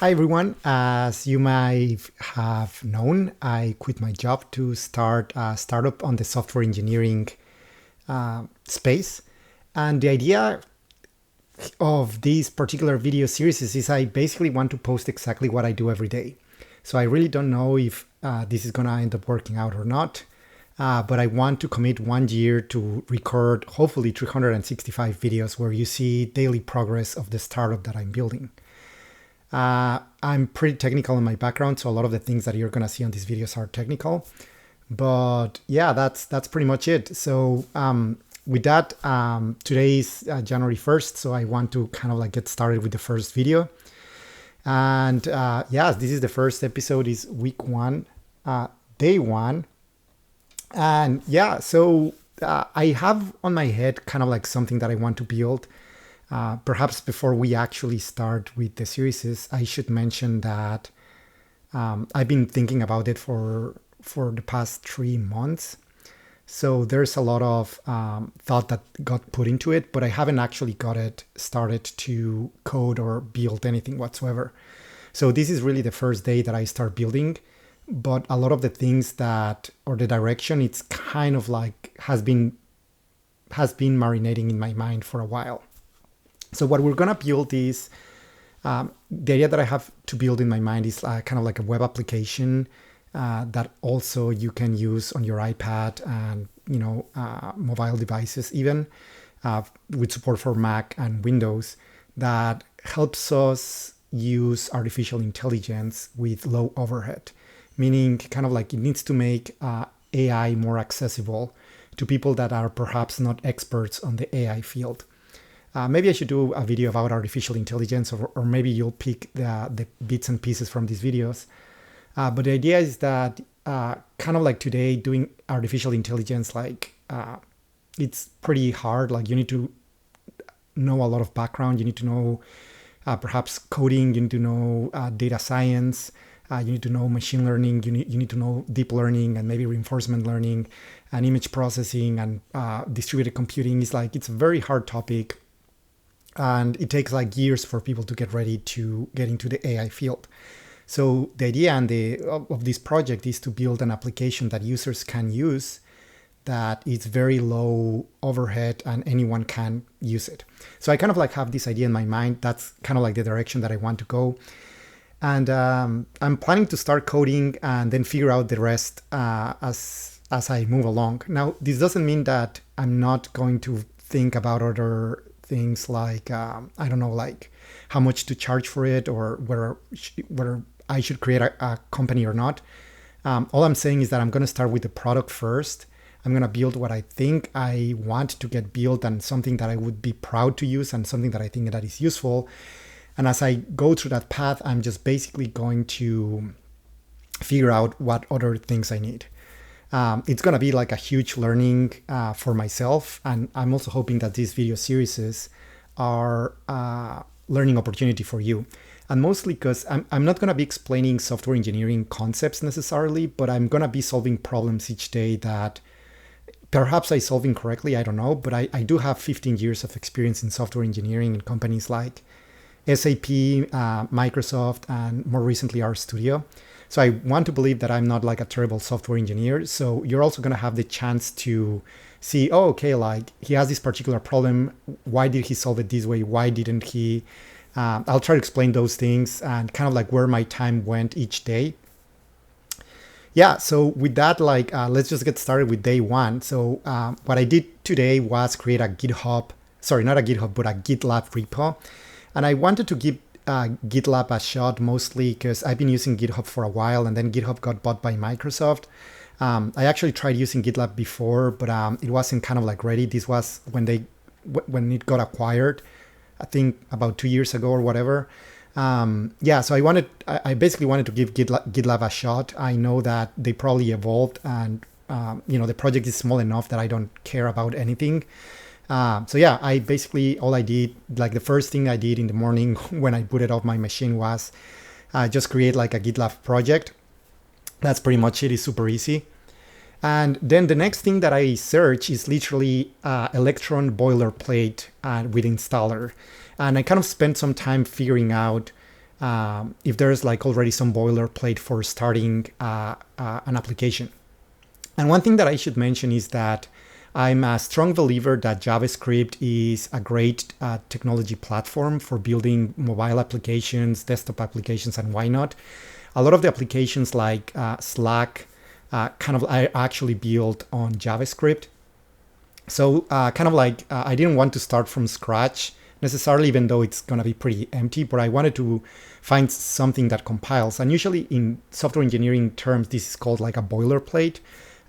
Hi everyone. As you might have known, I quit my job to start a startup on the software engineering space. And the idea of this particular video series is I basically want to post exactly what I do every day. So I really don't know if this is going to end up working out or not. But I want to commit 1 year to record hopefully 365 videos where you see daily progress of the startup that I'm building. I'm pretty technical in my background, so a lot of the things that you're gonna see on these videos are technical. But yeah, that's pretty much it. So with that, today is January 1st, so I want to kind of like get started with the first video. And yes, this is the first episode, is week one, day one. And yeah, so I have on my head kind of like something that I want to build. Perhaps before we actually start with the series, I should mention that I've been thinking about it for the past 3 months. So there's a lot of thought that got put into it, but I haven't actually got it started to code or build anything whatsoever. So this is really the first day that I start building, but a lot of the things or the direction, it's kind of like has been marinating in my mind for a while. So what we're gonna build is, the idea that I have to build in my mind is kind of like a web application that also you can use on your iPad and mobile devices even, with support for Mac and Windows, that helps us use artificial intelligence with low overhead. Meaning kind of like it needs to make AI more accessible to people that are perhaps not experts on the AI field. Maybe I should do a video about artificial intelligence, or maybe you'll pick the bits and pieces from these videos. But the idea is that kind of like today, doing artificial intelligence, it's pretty hard. Like you need to know a lot of background. You need to know perhaps coding. You need to know data science. You need to know machine learning. You need to know deep learning and maybe reinforcement learning and image processing and distributed computing. It's a very hard topic. And it takes like years for people to get ready to get into the AI field. So the idea of this project is to build an application that users can use that is very low overhead and anyone can use it. So I kind of like have this idea in my mind. That's kind of like the direction that I want to go. And I'm planning to start coding and then figure out the rest as I move along. Now, this doesn't mean that I'm not going to think about other things like, I don't know, like how much to charge for it, or whether I should create a company or not. All I'm saying is that I'm going to start with the product first. I'm going to build what I think I want to get built and something that I would be proud to use and something that I think that is useful. And as I go through that path, I'm just basically going to figure out what other things I need. It's going to be like a huge learning for myself. And I'm also hoping that these video series are a learning opportunity for you. And mostly because I'm not going to be explaining software engineering concepts necessarily, but I'm going to be solving problems each day that perhaps I solve incorrectly, I don't know. But I do have 15 years of experience in software engineering in companies like SAP, Microsoft, and more recently RStudio. So I want to believe that I'm not like a terrible software engineer. So you're also going to have the chance to see, oh, okay, like he has this particular problem. Why did he solve it this way? Why didn't he? I'll try to explain those things and kind of like where my time went each day. Yeah, so with that, let's just get started with day one. So what I did today was create a GitHub, sorry, not a GitHub, but a GitLab repo. And I wanted to give GitLab a shot mostly because I've been using GitHub for a while, and then GitHub got bought by Microsoft. I actually tried using GitLab before, but it wasn't kind of like ready. This was when it got acquired, I think about 2 years ago or whatever. So I basically wanted to give GitLab a shot. I know that they probably evolved, and the project is small enough that I don't care about anything. I basically, all I did, like the first thing I did in the morning when I booted off my machine was just create like a GitLab project. That's pretty much it. It's super easy. And then the next thing that I search is literally electron boilerplate with installer. And I kind of spent some time figuring out if there's like already some boilerplate for starting an application. And one thing that I should mention is that I'm a strong believer that JavaScript is a great technology platform for building mobile applications, desktop applications, and why not? A lot of the applications like Slack are actually built on JavaScript. So I didn't want to start from scratch necessarily, even though it's going to be pretty empty, but I wanted to find something that compiles. And usually in software engineering terms, this is called like a boilerplate.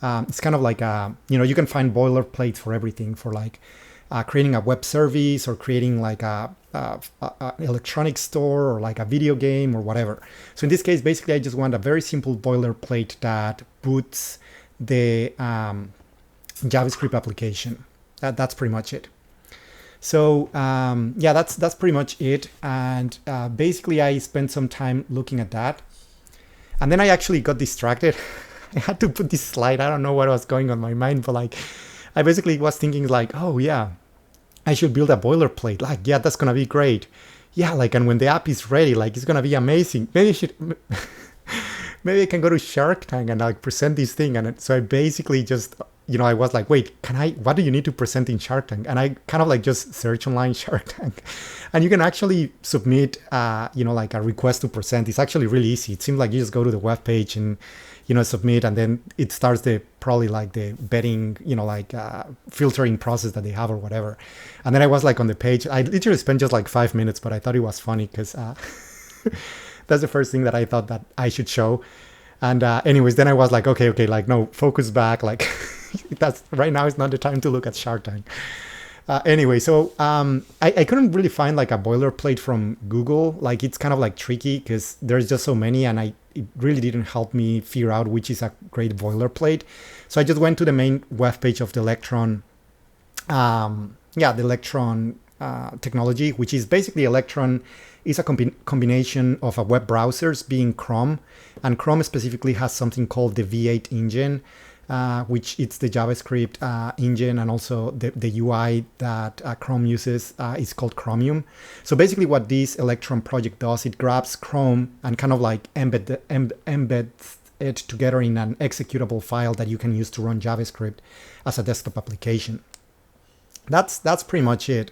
It's kind of like you can find boilerplates for everything, for like creating a web service or creating like a electronic store or like a video game or whatever. So in this case, basically, I just want a very simple boilerplate that boots the JavaScript application. That's pretty much it. So that's pretty much it. And basically, I spent some time looking at that, and then I actually got distracted. I had to put this slide. I don't know what was going on my mind, but like, I basically was thinking like, oh yeah, I should build a boilerplate. Like, yeah, that's gonna be great. Yeah, like, and when the app is ready, like, it's gonna be amazing. Maybe I can go to Shark Tank and like present this thing. And so I basically just, I was like, wait, what do you need to present in Shark Tank? And I kind of like just search online Shark Tank, and you can actually submit, like a request to present. It's actually really easy. It seems like you just go to the web page and, submit, and then it starts the vetting, filtering process that they have or whatever. And then I was like on the page. I literally spent just like 5 minutes, but I thought it was funny because that's the first thing that I thought that I should show. And anyways, then I was like, okay, like, no, focus back. Like, that's right now is not the time to look at Shark Tank. Anyway, so I couldn't really find like a boilerplate from Google. Like, it's kind of like tricky because there's just so many, and it really didn't help me figure out which is a great boilerplate. So I just went to the main web page of the Electron, the Electron technology, which is basically Electron is a combination of a web browsers being Chrome, and Chrome specifically has something called the V8 engine, which it's the JavaScript engine, and also the UI that Chrome uses is called Chromium. So basically what this Electron project does, it grabs Chrome and kind of like embeds it together in an executable file that you can use to run JavaScript as a desktop application. That's pretty much it.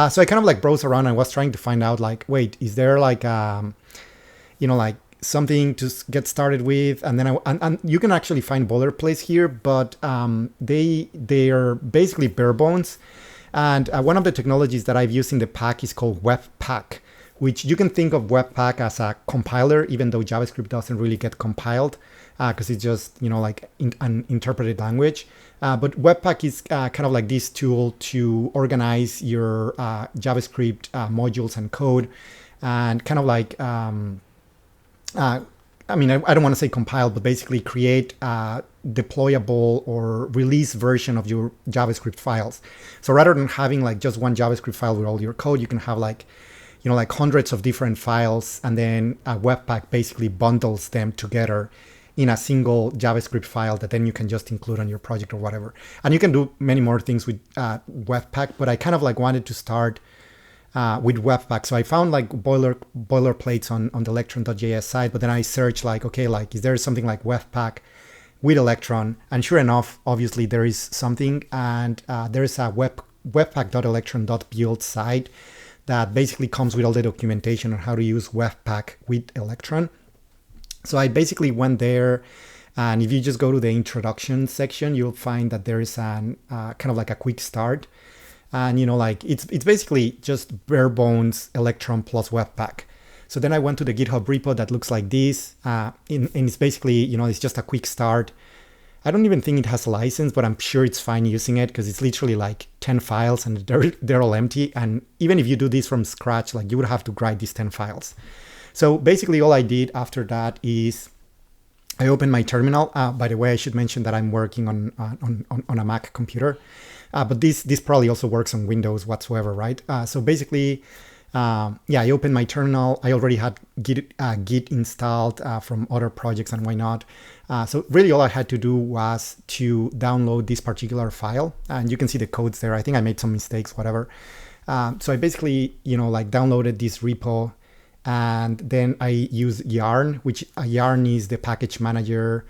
So I kind of like browsed around and was trying to find out like, wait, is there like, like something to get started with? And then and you can actually find boilerplates here, but they are basically bare bones. And one of the technologies that I've used in the pack is called webpack, which you can think of webpack as a compiler, even though JavaScript doesn't really get compiled because it's just, like an interpreted language. But webpack is kind of like this tool to organize your JavaScript modules and code, and kind of like, I don't want to say compile, but basically create a deployable or release version of your JavaScript files. So rather than having like just one JavaScript file with all your code, you can have like hundreds of different files, and then webpack basically bundles them together in a single JavaScript file that then you can just include on your project or whatever. And you can do many more things with webpack, but I kind of like wanted to start with webpack. So I found like boilerplates on the electron.js side, but then I searched like, okay, like, is there something like webpack with Electron? And sure enough, obviously there is something, and there's a webpack.electron.build site that basically comes with all the documentation on how to use webpack with Electron. So I basically went there, and if you just go to the introduction section, you'll find that there is an kind of like a quick start. And, it's basically just bare bones Electron plus webpack. So then I went to the GitHub repo that looks like this. And it's basically, it's just a quick start. I don't even think it has a license, but I'm sure it's fine using it because it's literally like 10 files and they're all empty. And even if you do this from scratch, like, you would have to write these 10 files. So basically all I did after that is I opened my terminal. By the way, I should mention that I'm working on a Mac computer, but this probably also works on Windows whatsoever, right? So basically, I opened my terminal. I already had Git installed from other projects, and why not? So really all I had to do was to download this particular file, and you can see the codes there. I think I made some mistakes, whatever. So I basically, downloaded this repo, And then I use Yarn, which Yarn is the package manager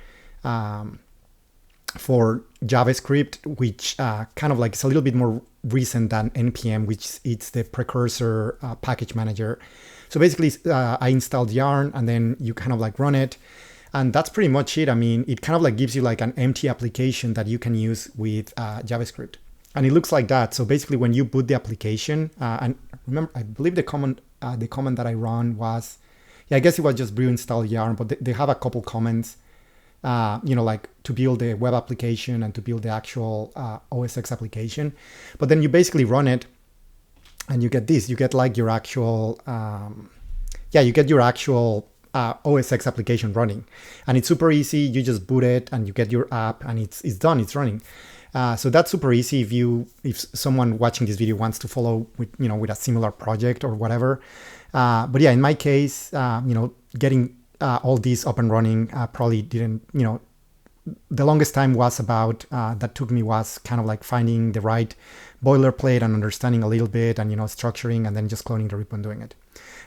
for JavaScript, which kind of like is a little bit more recent than NPM, which it's the precursor package manager. So basically, I installed Yarn, and then you kind of like run it. And that's pretty much it. I mean, it kind of like gives you like an empty application that you can use with JavaScript. And it looks like that. So basically, when you boot the application, and remember, I believe the command that I run was, I guess it was just brew install Yarn, but they have a couple comments, like to build the web application and to build the actual OS X application. But then you basically run it, and you get this. You get like your actual, you get your actual OS X application running, and it's super easy. You just boot it, and you get your app, and it's done. It's running. So that's super easy if someone watching this video wants to follow with a similar project or whatever. But yeah, in my case, getting all these up and running probably didn't, the longest time was about that took me was kind of like finding the right boilerplate and understanding a little bit and structuring and then just cloning the repo and doing it.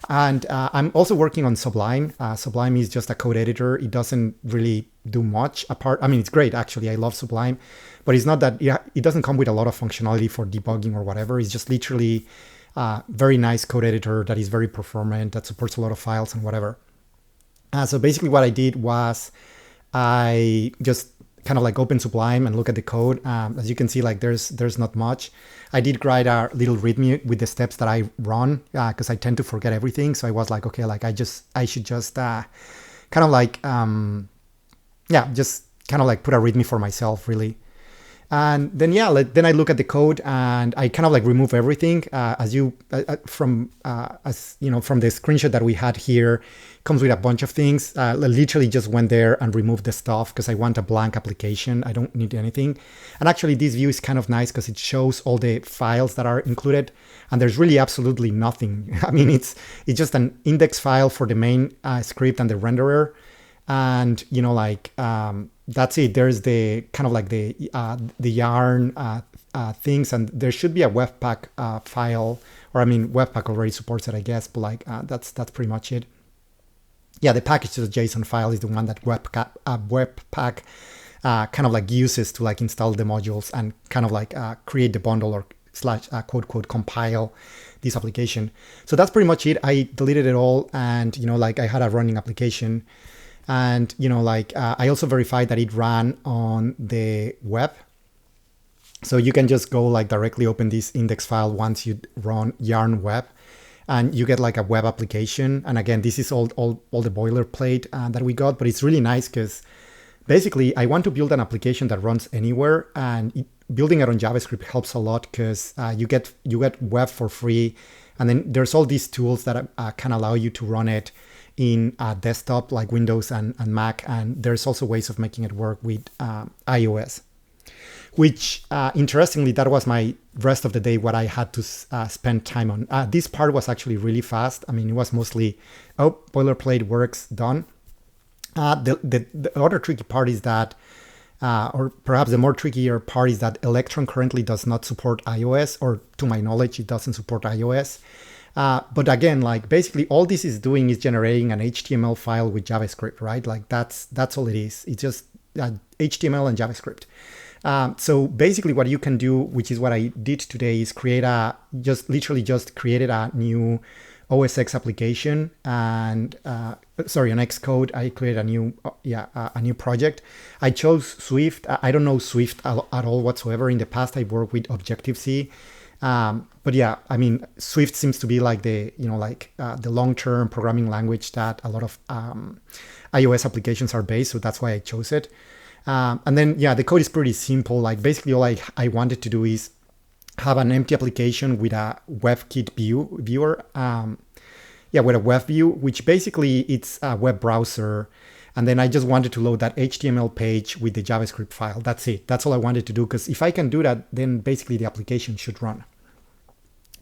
And I'm also working on Sublime. Sublime is just a code editor. It doesn't really do much apart. I mean, it's great, actually. I love Sublime, but it's not that, it doesn't come with a lot of functionality for debugging or whatever. It's just literally a very nice code editor that is very performant, that supports a lot of files and whatever. So basically what I did was I just kind of like open Sublime and look at the code. As you can see, like there's not much. I did write a little README with the steps that I run because I tend to forget everything. So I was like, okay, like I should just kind of like, just kind of like put a README for myself, really. And then, then I look at the code and I kind of like remove everything from the screenshot that we had here. Comes with a bunch of things. Literally just went there and removed the stuff because I want a blank application. I don't need anything. And actually this view is kind of nice because it shows all the files that are included, and there's really absolutely nothing. I mean, it's just an index file for the main script and the renderer. And that's it. There's the kind of like the Yarn things, and there should be a webpack file, or I mean, webpack already supports it, I guess. But like that's pretty much it. Yeah, the package.json file is the one that webpack kind of like uses to like install the modules and kind of like create the bundle or / quote compile this application. So that's pretty much it. I deleted it all, and I had a running application. And, I also verified that it ran on the web. So you can just go like directly open this index file once you run yarn web, and you get like a web application. And again, this is all the boilerplate that we got, but it's really nice because basically I want to build an application that runs anywhere, and building it on JavaScript helps a lot because you get web for free. And then there's all these tools that can allow you to run it in a desktop like Windows and Mac, and there's also ways of making it work with iOS, which interestingly, that was my rest of the day, what I had to spend time on. This part was actually really fast. I mean, it was mostly, boilerplate works, done. The other tricky part is that, or perhaps the more trickier part is that Electron currently does not support iOS, or to my knowledge, it doesn't support iOS. But again, like basically all this is doing is generating an HTML file with JavaScript, right? Like that's all it is. It's just HTML and JavaScript. So basically what you can do, which is what I did today, is literally created a new OS X application and, on xcode, I created a new project. I chose Swift. I don't know Swift at all whatsoever. In the past, I worked with Objective-C. But yeah, I mean, Swift seems to be like the long-term programming language that a lot of iOS applications are based. So that's why I chose it. And then, the code is pretty simple. Like basically all I wanted to do is have an empty application with a WebKit viewer. With a web view, which basically it's a web browser. And then I just wanted to load that HTML page with the JavaScript file. That's it. That's all I wanted to do. Because if I can do that, then basically the application should run.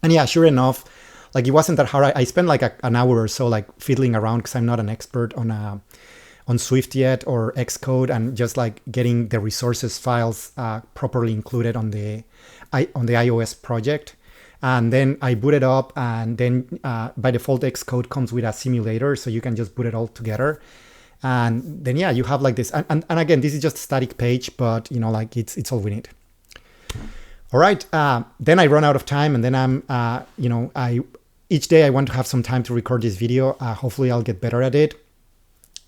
And sure enough, like it wasn't that hard. I spent like an hour or so like fiddling around because I'm not an expert on Swift yet or Xcode, and just like getting the resources files properly included on the iOS project. And then I boot it up, and then by default Xcode comes with a simulator, so you can just boot it all together. And then yeah, you have like this. And again, this is just a static page, but you know, like it's all we need. All right, then I run out of time, and then I'm, you know, each day I want to have some time to record this video. Hopefully I'll get better at it.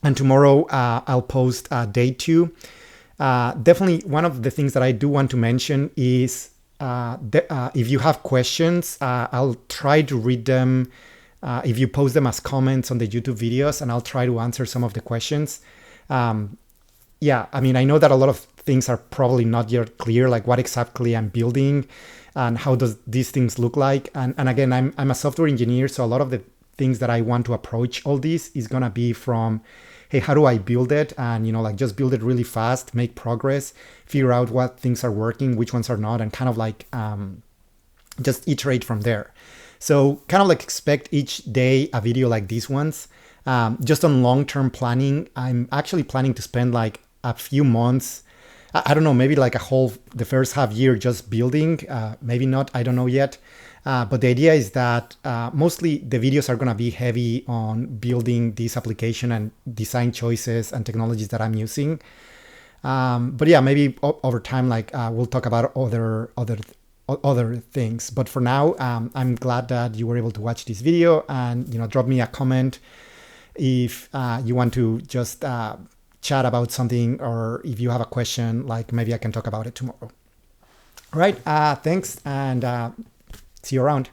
And tomorrow I'll post day 2. Definitely one of the things that I do want to mention is if you have questions, I'll try to read them if you post them as comments on the YouTube videos, and I'll try to answer some of the questions. Yeah, I mean, I know that a lot of things are probably not yet clear, like what exactly I'm building and how does these things look like. And again, I'm a software engineer, so a lot of the things that I want to approach all this is gonna be from, hey, how do I build it? And, you know, like just build it really fast, make progress, figure out what things are working, which ones are not, and kind of like just iterate from there. So kind of like expect each day a video like these ones. Just on long-term planning, I'm actually planning to spend like a few months, I don't know, maybe like the first half year just building, maybe not, I don't know yet. But the idea is that mostly the videos are going to be heavy on building this application and design choices and technologies that I'm using. But yeah, maybe over time, like we'll talk about other things. But for now, I'm glad that you were able to watch this video, and you know, drop me a comment if you want to just chat about something, or if you have a question, like maybe I can talk about it tomorrow. All right, thanks, and see you around.